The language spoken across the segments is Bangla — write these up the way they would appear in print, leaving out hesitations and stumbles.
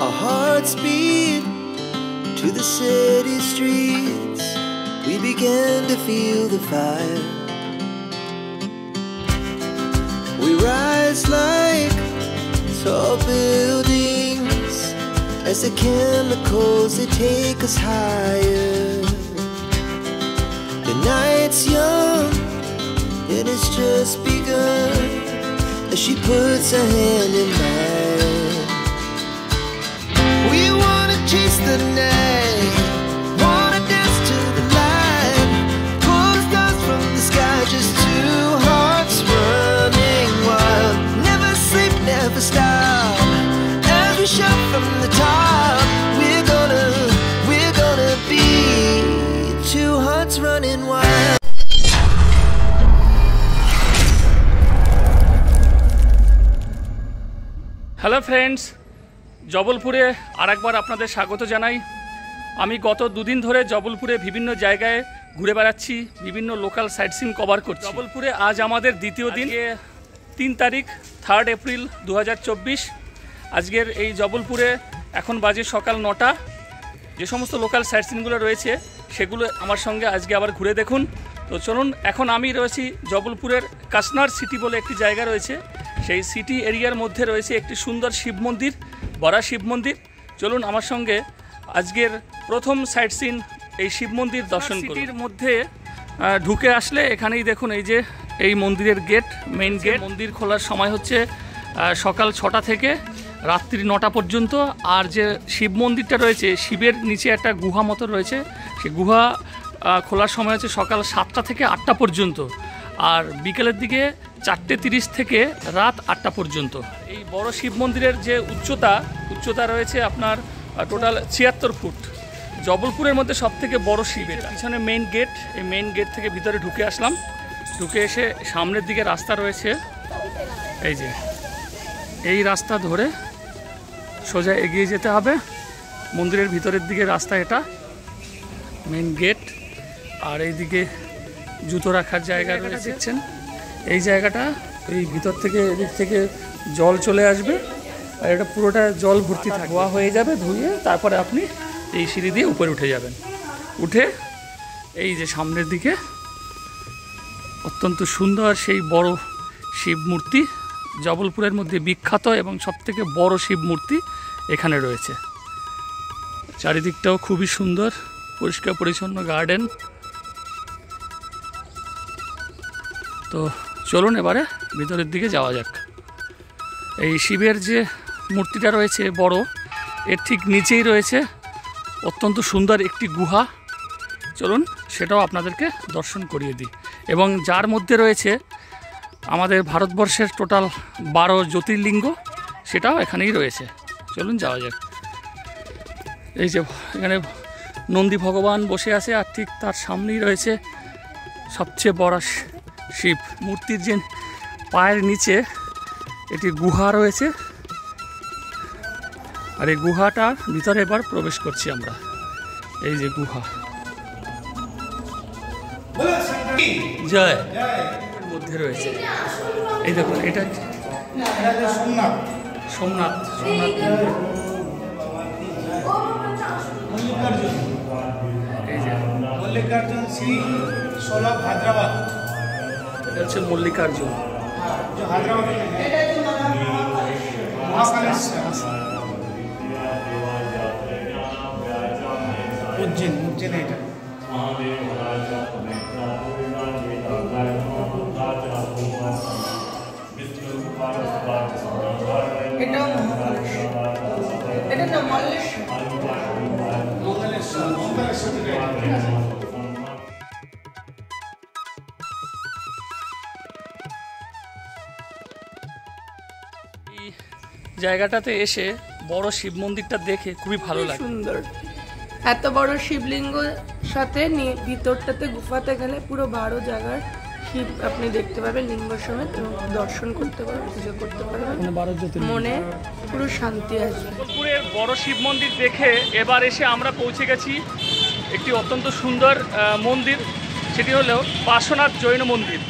Our hearts beat to the city streets. We began to feel the fire. We rise like tall buildings as the chemicals, they take us higher. The night's young and it's just begun as she puts her hand in mine. We wanna chase the night, wanna dance to the light, pull the stars from the sky, just two hearts running wild. Never sleep, never stop, as we shout from the top. We're gonna be two hearts running wild. Hello friends, জবলপুরে আরেকবার আপনাদের স্বাগত জানাই। আমি গত দুদিন ধরে জবলপুরে বিভিন্ন জায়গায় ঘুরে বেড়াচ্ছি, বিভিন্ন লোকাল সাইট সিন কভার করছি। জবলপুরে আজ আমাদের দ্বিতীয় দিন, 3 তারিখ 3 এপ্রিল 2024। আজকের এই জবলপুরে এখন বাজে সকাল 9টা। যে সমস্ত লোকাল সাইট সিনগুলো রয়েছে সেগুলো আমার সঙ্গে আজকে আবার ঘুরে দেখুন। তো চলুন, এখন আমি রয়েছি জবলপুরের কাসনার সিটি বলে একটি জায়গা রয়েছে। সেই সিটি এরিয়ার মধ্যে রয়েছে একটি সুন্দর শিব মন্দির, বড়া শিব মন্দির। চলুন আমার সঙ্গে আজকের প্রথম সাইট সিন এই শিব মন্দির দর্শন করি। সিটির মধ্যে ঢুকে আসলে এখানেই দেখুন, এই যে এই মন্দিরের গেট, মেইন গেট। মন্দির খোলার সময় হচ্ছে সকাল 6টা থেকে রাত্রি 9টা পর্যন্ত। আর যে শিব মন্দিরটা রয়েছে, শিবের নিচে একটা গুহা মতো রয়েছে, সেই গুহা খোলার সময় হচ্ছে সকাল 7টা থেকে 8টা পর্যন্ত, আর বিকেলের দিকে 4:30 থেকে রাত 8টা পর্যন্ত। এই বড় শিব মন্দিরের যে উচ্চতা রয়েছে আপনার টোটাল 76 ফুট। জবলপুরের মধ্যে সব থেকে বড় শিব এটা। পিছনে মেইন গেট, এই মেইন গেট থেকে ভিতরে ঢুকে আসলাম। ঢুকে এসে সামনের দিকে রাস্তা রয়েছে, এই যে এই রাস্তা ধরে সোজা এগিয়ে যেতে হবে মন্দিরের ভিতরের দিকে। রাস্তা এটা মেইন গেট, আর এইদিকে জুতো রাখার জায়গা রয়েছে। দেখছেন এই জায়গাটা, এই ভিতর থেকে এদিক থেকে জল চলে আসবে, আর এটা পুরোটা জল ভর্তি ধোয়া হয়ে যাবে। ধুয়ে তারপরে আপনি এই সিঁড়ি দিয়ে উপরে উঠে যাবেন। উঠে এই যে সামনের দিকে অত্যন্ত সুন্দর সেই বড় শিব মূর্তি, জবলপুরের মধ্যে বিখ্যাত এবং সবথেকে বড় শিব মূর্তি এখানে রয়েছে। চারিদিকটাও খুবই সুন্দর, পরিষ্কার পরিচ্ছন্ন গার্ডেন। তো চলুন এবারে ভিতরের দিকে যাওয়া যাক। এই শিবের যে মূর্তিটা রয়েছে বড়, এর ঠিক নিচেই রয়েছে অত্যন্ত সুন্দর একটি গুহা। চলুন সেটাও আপনাদেরকে দর্শন করিয়ে দিই। এবং যার মধ্যে রয়েছে আমাদের ভারতবর্ষের টোটাল 12 জ্যোতির্লিঙ্গ, সেটাও এখানেই রয়েছে। চলুন যাওয়া যাক। এই যে এখানে নন্দী ভগবান বসে আছে, আর ঠিক তার সামনেই রয়েছে সবচেয়ে বড় শিব মূর্তির যে পায়ের নিচে এটি গুহা রয়েছে। আর এই গুহাটার ভিতরে এবার প্রবেশ করছি আমরা। এই যে গুহা, জয় মধ্যে রয়েছে। এই দেখুন, এটা সোমনাথ এই যে मल्लिकार्जुन श्री 16 हैदराबाद। এটা হচ্ছে মল্লিকার্জুন, जो हैदराबाद में महाकालेश्वर, उज्जैन এটা। এটা না জায়গাটাতে এসে বড় শিব মন্দিরটা দেখে খুবই ভালো লাগে। সুন্দর, এত বড় শিবলিঙ্গ সাথে ভিতরটাতে গুফাতে গেলে পুরো 12 জায়গার শিব আপনি দেখতে পাবেন লিঙ্গ সমেত, এবং দর্শন করতে পারবেন, পুজো করতে পারবেন, মনে পুরো শান্তি আসবে। জবলপুরের বড় শিব মন্দির দেখে এবার এসে আমরা পৌঁছে গেছি একটি অত্যন্ত সুন্দর মন্দির, সেটি হলো পার্শ্বনাথ জৈন মন্দির।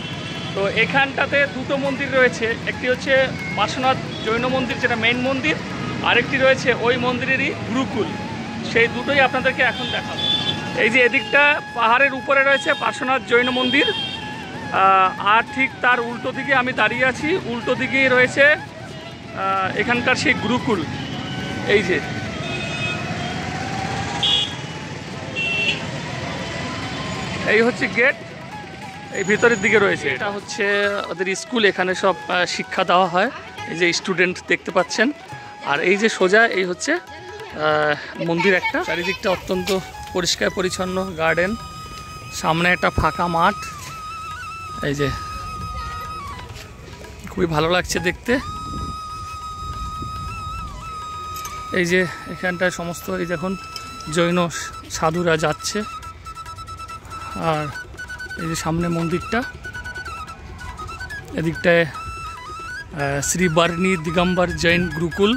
তো এখানটাতে দুটো মন্দির রয়েছে, একটি হচ্ছে পার্শ্বনাথ জৈন মন্দির যেটা মেইন মন্দির, আরেকটি রয়েছে ওই মন্দিরেরই গুরুকুল, সেই দুটোই আপনাদেরকে এখন দেখাবো। এই যে এদিকটা পাহাড়ের উপরে রয়েছে পার্শ্বনাথ জৈন মন্দির, আর ঠিক তার উল্টো দিকে আমি দাঁড়িয়ে আছি, উল্টো দিকেই রয়েছে এখানকার সেই গুরুকুল। এই যে এই হচ্ছে গেট, এই ভিতরের দিকে রয়েছে, এটা হচ্ছে ওদের স্কুল, এখানে সব শিক্ষা দেওয়া হয়। এই যে স্টুডেন্ট দেখতে পাচ্ছেন, আর এই যে সোজা এই হচ্ছে মন্দির একটা। চারিদিকটা অত্যন্ত পরিষ্কার পরিচ্ছন্ন, গার্ডেন, সামনে একটা ফাঁকা মাঠ। এই যে খুবই ভালো লাগছে দেখতে। এই যে এখানটায় সমস্ত এই দেখুন জৈন সাধুরা যাচ্ছে, আর এই যে সামনে মন্দিরটা, এদিকটায় শ্রী বার্নি দিগম্বর জৈন গুরুকুল,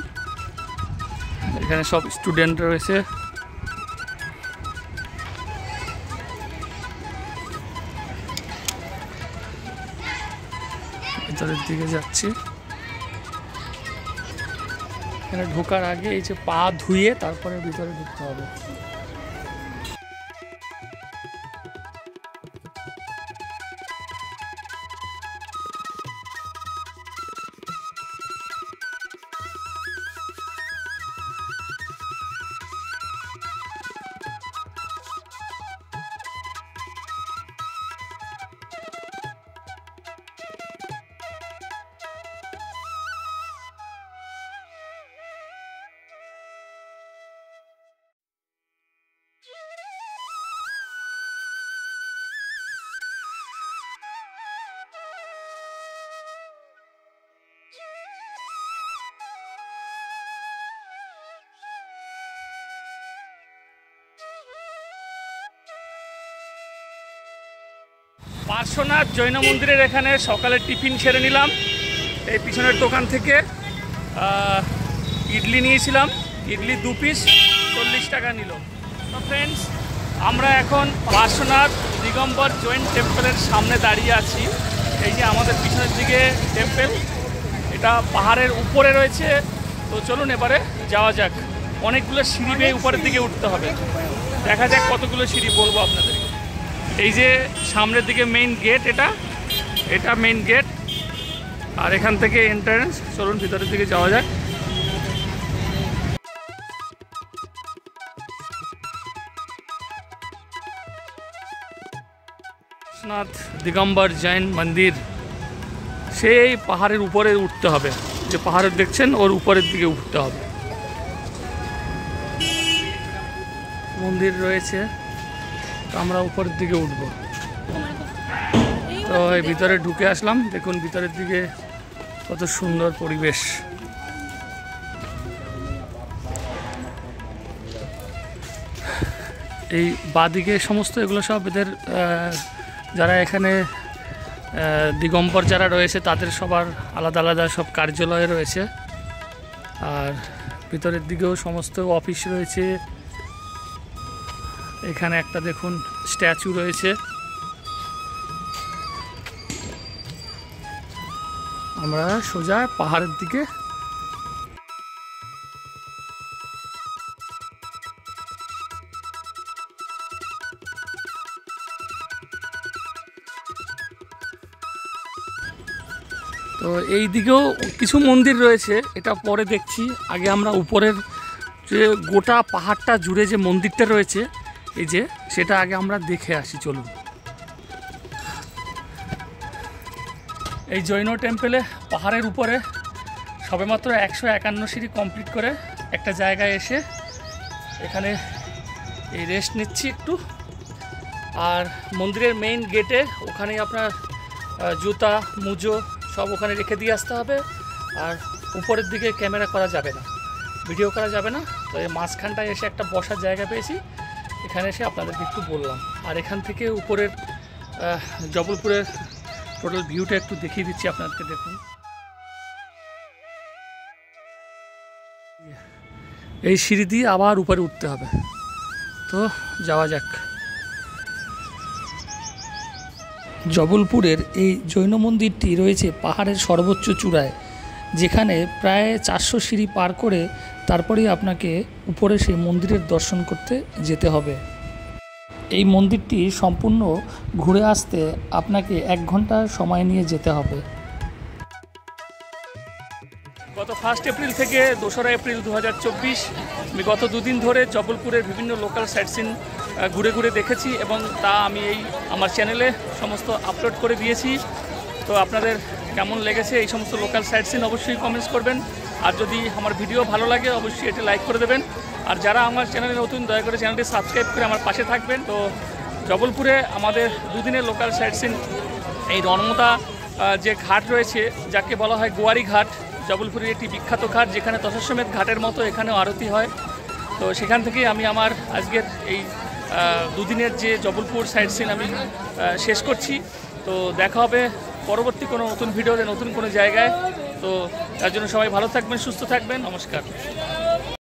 এখানে সব স্টুডেন্ট রয়েছে। ভিতরের দিকে যাচ্ছি, এখানে ঢোকার আগে এই যে পা ধুয়ে তারপরে ভিতরে ঢুকতে হবে। পার্শ্বনাথ জৈন মন্দিরের এখানে সকালে টিফিন সেরে নিলাম। এই পিছনের দোকান থেকে ইডলি নিয়েছিলাম, ইডলি 2 পিস 40 টাকা নিল। তো ফ্রেন্ডস, আমরা এখন পার্শ্বনাথ দিগম্বর জৈন টেম্পলের সামনে দাঁড়িয়ে আছি। এই যে আমাদের পিছনের দিকে টেম্পল, এটা পাহাড়ের উপরে রয়েছে। তো চলুন এবারে যাওয়া যাক। অনেকগুলো সিঁড়ি বেয়ে উপরের দিকে উঠতে হবে, দেখা যাক কতগুলো সিঁড়ি বলবো আপনাদের। এই যে সামনের দিকে মেইন গেট, এটা মেইন গেট, আর এখান থেকে এন্ট্রান্স। চলুন ভিতরের দিকে যাওয়া যাক। পার্শ্বনাথ দিগম্বর জৈন মন্দির, সেই পাহাড়ের উপরে উঠতে হবে, যে পাহাড়ের দেখছেন ওর উপরের দিকে উঠতে হবে। মন্দির রয়েছে, আমরা উপরের দিকে উঠব। তো এই ভিতরে ঢুকে আসলাম, দেখুন ভিতরের দিকে কত সুন্দর পরিবেশ। এই বাদিকে সমস্ত এগুলো সব এদের যারা এখানে দিগম্বর যারা রয়েছে তাদের সবার আলাদা আলাদা সব কার্যালয় রয়েছে। আর ভিতরের দিকেও সমস্ত অফিস রয়েছে। এখানে একটা দেখুন স্ট্যাচু রয়েছে। আমরা সোজা পাহাড়ের দিকে তো এই দিকেও কিছু মন্দির রয়েছে, এটা পরে দেখছি। আগে আমরা উপরের যে গোটা পাহাড়টা জুড়ে যে মন্দিরটা রয়েছে এই যে, সেটা আগে আমরা দেখে আসি। চলুন। এই জৈন টেম্পলে পাহাড়ের উপরে সবেমাত্র 151 সিঁড়ি কমপ্লিট করে একটা জায়গায় এসে এখানে এই রেস্ট নিচ্ছি একটু। আর মন্দিরের মেইন গেটে ওখানেই আপনার জুতা মুজো সব ওখানে রেখে দিয়ে আসতে হবে। আর উপরের দিকে ক্যামেরা করা যাবে না, ভিডিও করা যাবে না। তো এই মাঝখানটায় এসে একটা বসার জায়গা পেয়েছি, এখানে এসে আপনাদেরকে একটু বললাম। আর এখান থেকে উপরের জবলপুরের টোটাল ভিউটা একটু দেখিয়ে দিচ্ছি আপনাদেরকে। দেখুন, এই সিঁড়ি দিয়ে আবার উপরে উঠতে হবে। তো যাওয়া যাক। জবলপুরের এই জৈন মন্দিরটি রয়েছে পাহাড়ের সর্বোচ্চ চূড়ায়, যেখানে প্রায় 400 সিঁড়ি পার করে তারপরেই আপনাকে উপরে সেই মন্দিরের দর্শন করতে যেতে হবে। এই মন্দিরটি সম্পূর্ণ ঘুরে আসতে আপনাকে 1 ঘন্টা সময় নিয়ে যেতে হবে। গত 1 এপ্রিল থেকে 2রা এপ্রিল 2024 আমি গত 2 দিন ধরে জবলপুরের বিভিন্ন লোকাল সাইট সিন ঘুরে ঘুরে দেখেছি এবং তা আমি আমার চ্যানেলে সমস্ত আপলোড করে দিয়েছি। তো আপনাদের কেমন লেগেছে এই সমস্ত লোকাল সাইট সিন অবশ্যই কমেন্টস করবেন। আর যদি আমার ভিডিও ভালো লাগে অবশ্যই এটি লাইক করে দেবেন। আর যারা আমার চ্যানেলে নতুন দয়া করে চ্যানেলটি সাবস্ক্রাইব করে আমার পাশে থাকবেন। তো জবলপুরে আমাদের 2 দিনের লোকাল সাইট সিন এই নর্মদা যে ঘাট রয়েছে যাকে বলা হয় গোয়ারি ঘাট, জবলপুরের একটি বিখ্যাত ঘাট যেখানে দশাশ্বমেধ ঘাটের মতো এখানেও আরতি হয়। তো সেখান থেকেই আমি আমার আজকের এই 2 দিনের যে জবলপুর সাইট সিন আমি শেষ করছি। তো দেখা হবে পরবর্তী কোনো নতুন ভিডিওতে নতুন কোনো জায়গায়। তো তার জন্য সবাই ভালো থাকবেন, সুস্থ থাকবেন। নমস্কার।